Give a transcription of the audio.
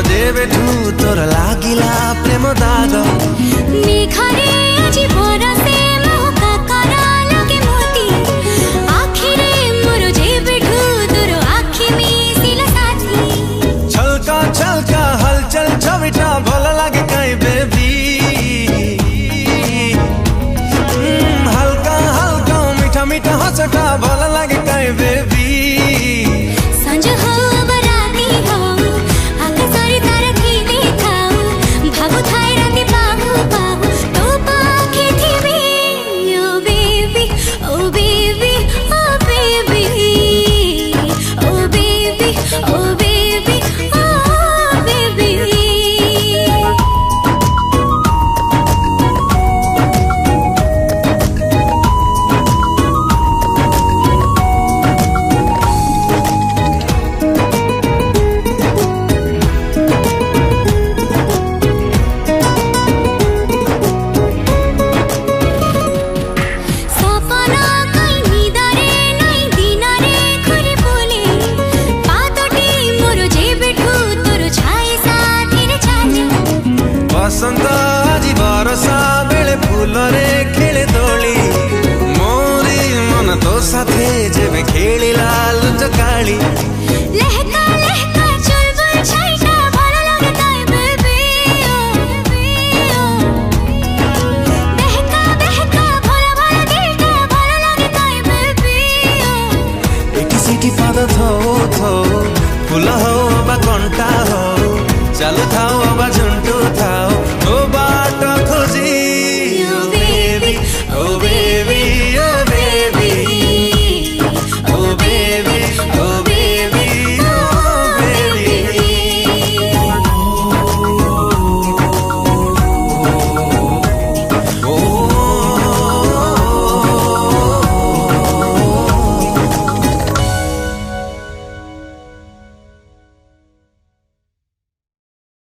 जेबेठू तोर लागिला प्रेम दाग मेघरे आजी बरसे महुका करा लगे मोती आखिरे मोर जेबेठू तोर आखि मिसिला साथी छलका छलका हलचल छविटा भल लागे काई बेबी हल्का हल्का मीठा मीठा हंसटा भल लागे काई बेबी संज हो बराती हो आकाशरे तारा की देखाऊ भाबु थाए राती पाहु पाहु तो पाखे थिबे ओ बेबी ओ बेबी ओ बेबी ओ बेबी ओ बेबी ओ बेबी बसंत आजी बरसा बेले फूलरे खेले दोली मोरी मन तो साथे जेबे खेलिला लुचकाली लहका लहका चुलबुल छाइटा भल लागे ताई बेबी ओ बहका बहका भोला भोला दिलटा भल लागे ताई बेबी एटी सिटी पाद थो थो फूल हो